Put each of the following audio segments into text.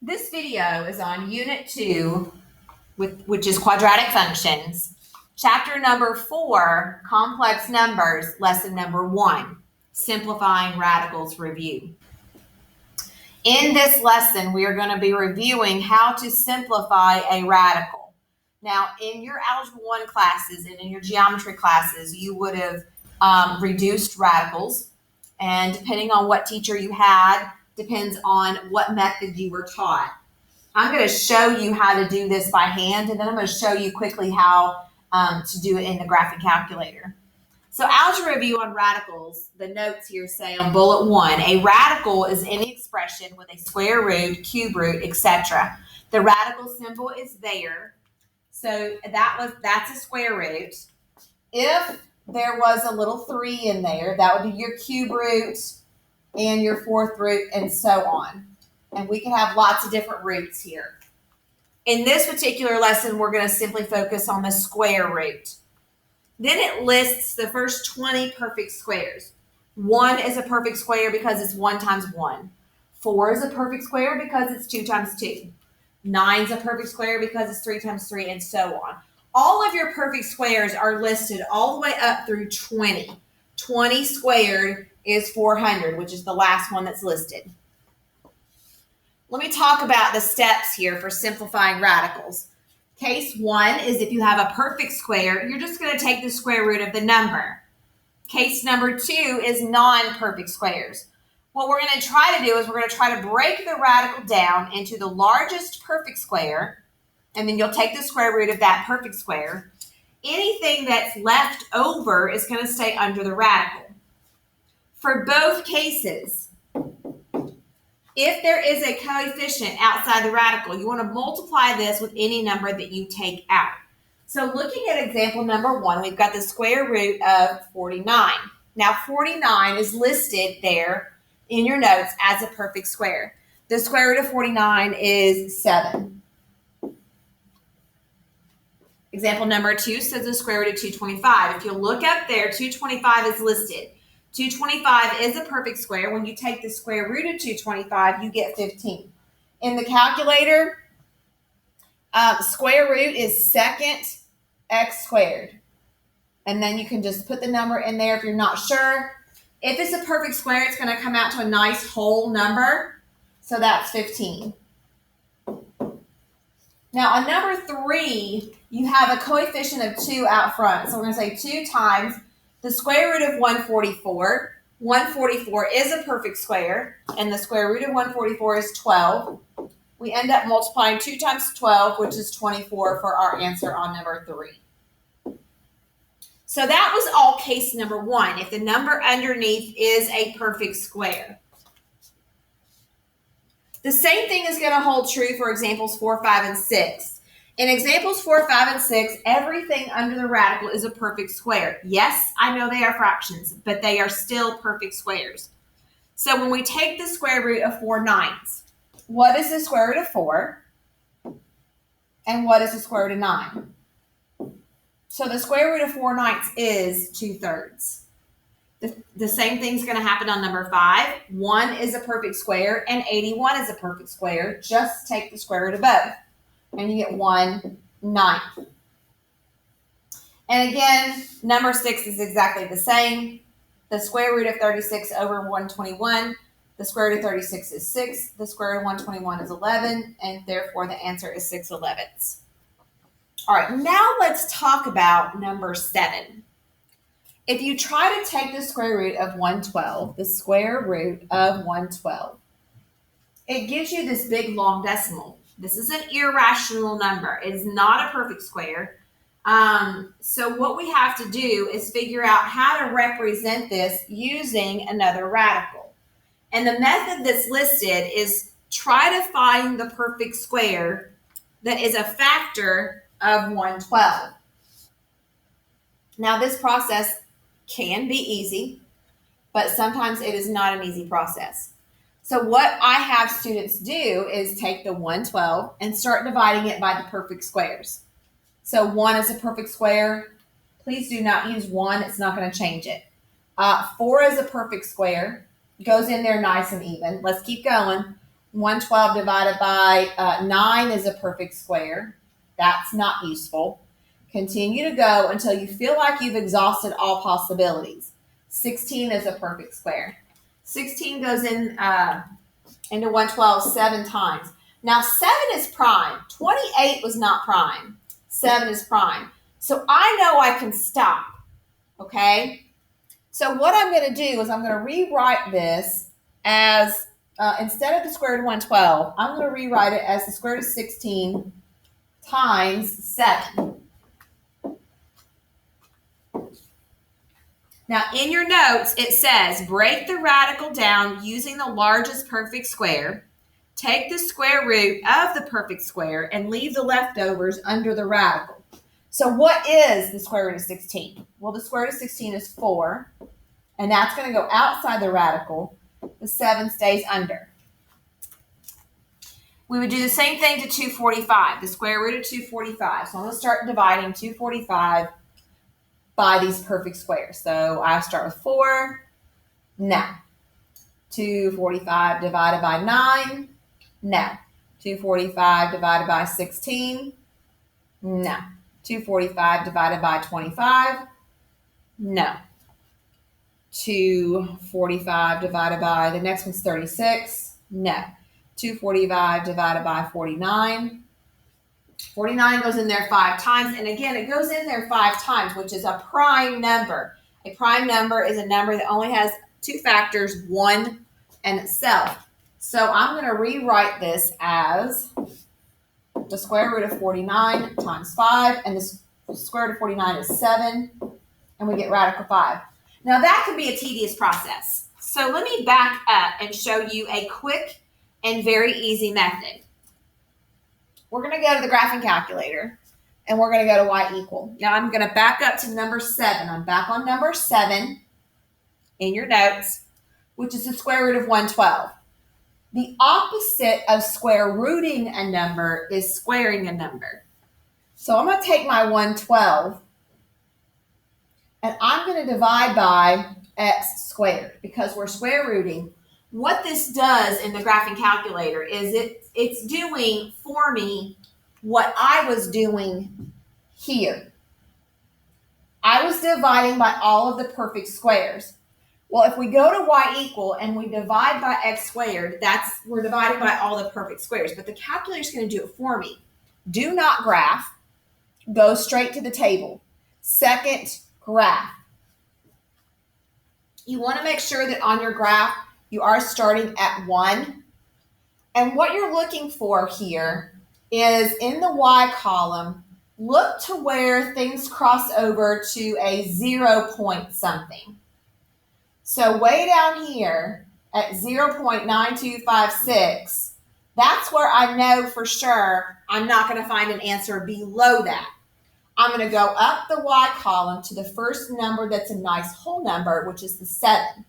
This video is on Unit 2, which is quadratic functions, chapter number 4, complex numbers, lesson number 1, simplifying radicals review. In this lesson, we are going to be reviewing how to simplify a radical. Now, in your Algebra 1 classes and in your geometry classes, you would have reduced radicals, and depending on what teacher you had, depends on what method you were taught. I'm going to show you how to do this by hand, and then I'm going to show you quickly how to do it in the graphing calculator. So algebra review on radicals, the notes here say on bullet 1, a radical is any expression with a square root, cube root, etc. The radical symbol is there. So that's a square root. If there was a little 3 in there, that would be your cube root and your fourth root and so on. And we can have lots of different roots here. In this particular lesson, we're going to simply focus on the square root. Then it lists the first 20 perfect squares. 1 is a perfect square because it's 1 times 1. 4 is a perfect square because it's 2 times 2. 9 is a perfect square because it's 3 times 3, and so on. All of your perfect squares are listed all the way up through 20. 20 squared is 400, which is the last one that's listed. Let me talk about the steps here for simplifying radicals. Case 1 is if you have a perfect square, you're just going to take the square root of the number. Case number 2 is non-perfect squares. What we're going to try to do is we're going to try to break the radical down into the largest perfect square, and then you'll take the square root of that perfect square. Anything that's left over is going to stay under the radical. For both cases, if there is a coefficient outside the radical, you want to multiply this with any number that you take out. So looking at example number 1, we've got the square root of 49. Now 49 is listed there in your notes as a perfect square. The square root of 49 is 7. Example number 2 says the square root of 225. If you look up there, 225 is listed. 225 is a perfect square. When you take the square root of 225, you get 15. In the calculator, square root is second x squared. And then you can just put the number in there if you're not sure. If it's a perfect square, it's going to come out to a nice whole number. So that's 15. Now, on number 3, you have a coefficient of 2 out front. So we're going to say 2 times the square root of 144. 144 is a perfect square, and the square root of 144 is 12. We end up multiplying 2 times 12, which is 24 for our answer on number 3. So that was all case number 1, if the number underneath is a perfect square. The same thing is going to hold true for examples 4, 5, and 6. In examples 4, 5, and 6, everything under the radical is a perfect square. Yes, I know they are fractions, but they are still perfect squares. So when we take the square root of 4/9, what is the square root of 4? And what is the square root of 9? So the square root of 4/9 is 2/3. The same thing's going to happen on number 5. 1 is a perfect square, and 81 is a perfect square. Just take the square root of both, and you get 1/9. And again, number 6 is exactly the same. The square root of 36 over 121. The square root of 36 is 6. The square root of 121 is 11, and therefore the answer is 6/11. All right, now let's talk about number 7. If you try to take the square root of 112, the square root of 112, it gives you this big long decimal. This is an irrational number. It is not a perfect square. So what we have to do is figure out how to represent this using another radical. And the method that's listed is try to find the perfect square that is a factor of 112. Now this process can be easy, but sometimes it is not an easy process. So what I have students do is take the 112 and start dividing it by the perfect squares. So 1 is a perfect square. Please do not use 1. It's not going to change it. 4 is a perfect square. Goes in there nice and even. Let's keep going. 112 divided by 9 is a perfect square. That's not useful. Continue to go until you feel like you've exhausted all possibilities. 16 is a perfect square. 16 goes into 112 7 times. Now 7 is prime. 28 was not prime. 7 is prime. So I know I can stop. Okay? So what I'm going to do is I'm going to rewrite this as, instead of the square root of 112, I'm going to rewrite it as the square root of 16 times 7. Now, in your notes, it says, break the radical down using the largest perfect square. Take the square root of the perfect square and leave the leftovers under the radical. So what is the square root of 16? Well, the square root of 16 is 4, and that's going to go outside the radical. The 7 stays under. We would do the same thing to 245, the square root of 245. So I'm going to start dividing 245 by these perfect squares. So I start with 4. No. 245 divided by 9. No. 245 divided by 16. No. 245 divided by 25. No. 245 divided by, the next one's 36. No. 245 divided by 49. 49 goes in there 5 times. And again, it goes in there 5 times, which is a prime number. A prime number is a number that only has 2 factors, 1 and itself. So I'm going to rewrite this as the square root of 49 times 5. And the square root of 49 is 7. And we get radical 5. Now that could be a tedious process. So let me back up and show you a quick and very easy method. We're going to go to the graphing calculator, and we're going to go to y equal. Now I'm going to back up to number 7. I'm back on number 7 in your notes, which is the square root of 112. The opposite of square rooting a number is squaring a number. So I'm going to take my 112, and I'm going to divide by x squared because we're square rooting. What this does in the graphing calculator is it's doing for me what I was doing here. I was dividing by all of the perfect squares. Well, if we go to y equal and we divide by x squared, we're dividing by all the perfect squares, but the calculator is going to do it for me. Do not graph. Go straight to the table. Second, graph. You want to make sure that on your graph, you are starting at 1. And what you're looking for here is in the y column, look to where things cross over to a 0 point something. So way down here at 0.9256, that's where I know for sure I'm not going to find an answer below that. I'm going to go up the y column to the first number that's a nice whole number, which is the 7.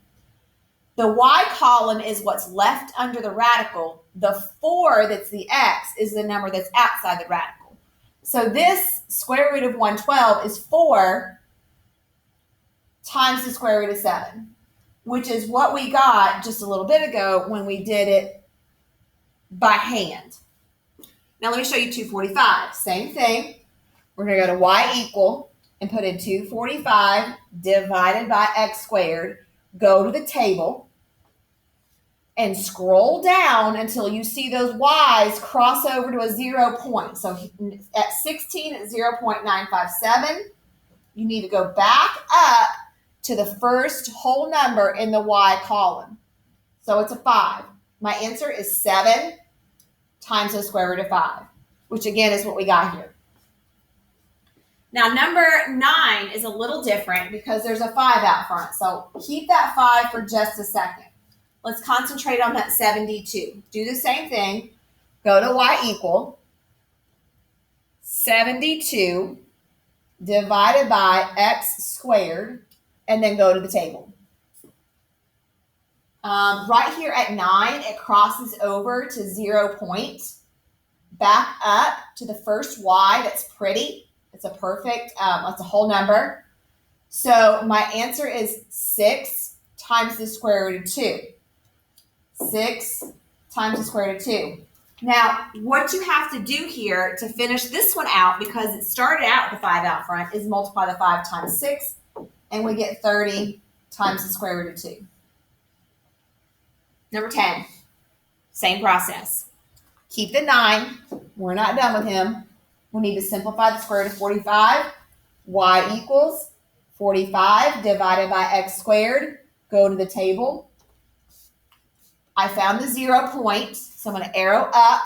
The y column is what's left under the radical. The 4 that's the x is the number that's outside the radical. So this square root of 112 is 4 times the square root of 7, which is what we got just a little bit ago when we did it by hand. Now let me show you 245. Same thing. We're going to go to y equal and put in 245 divided by x squared. Go to the table and scroll down until you see those y's cross over to a 0 point. So at 16 at 0.957, you need to go back up to the first whole number in the y column. So it's a 5. My answer is 7 times the square root of 5, which again is what we got here. Now, number 9 is a little different because there's a 5 out front. So keep that 5 for just a second. Let's concentrate on that 72. Do the same thing. Go to y equal 72 divided by x squared, and then go to the table. Right here at 9, it crosses over to 0 point. Back up to the first y that's pretty. It's a perfect, it's a whole number. So my answer is 6 times the square root of 2. 6 times the square root of 2. Now, what you have to do here to finish this one out, because it started out with a 5 out front, is multiply the 5 times 6, and we get 30 times the square root of 2. Number 10, same process. Keep the 9. We're not done with him. We need to simplify the square root of 45. Y equals 45 divided by x squared. Go to the table. I found the 0 point, so I'm going to arrow up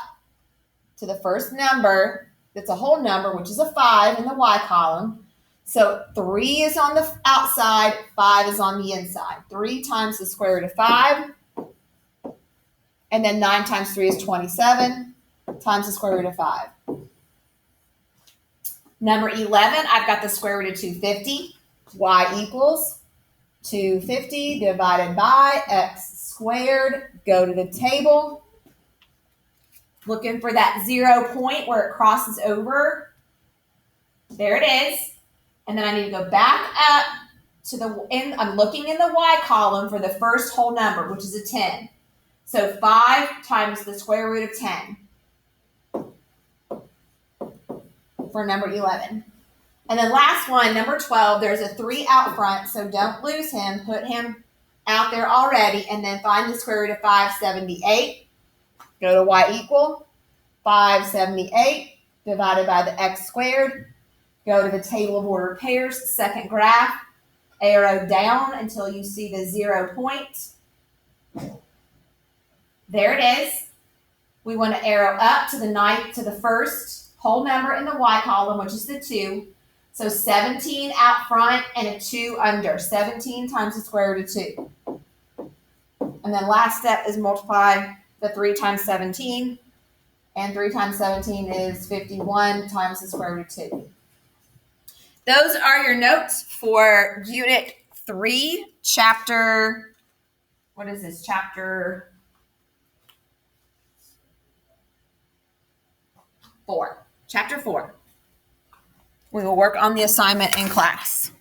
to the first number that's a whole number, which is a 5 in the y column. So 3 is on the outside, 5 is on the inside. 3 times the square root of 5. And then 9 times 3 is 27 times the square root of 5. Number 11, I've got the square root of 250. Y equals 250 divided by x squared. Go to the table. Looking for that 0 point where it crosses over. There it is. And then I need to go back up to I'm looking in the y column for the first whole number, which is a 10. So 5 times the square root of 10 for number 11. And then last one, number 12, there's a 3 out front, so don't lose him. Put him out there already, and then find the square root of 578. Go to y equal 578 divided by the x squared. Go to the table of ordered pairs, second graph. Arrow down until you see the 0 point. There it is. We want to arrow up to the first whole number in the y column, which is the 2. So 17 out front and a 2 under. 17 times the square root of 2. And then last step is multiply the 3 times 17. And 3 times 17 is 51 times the square root of 2. Those are your notes for Unit 3, Chapter, what is this? Chapter 4. Chapter 4. We will work on the assignment in class.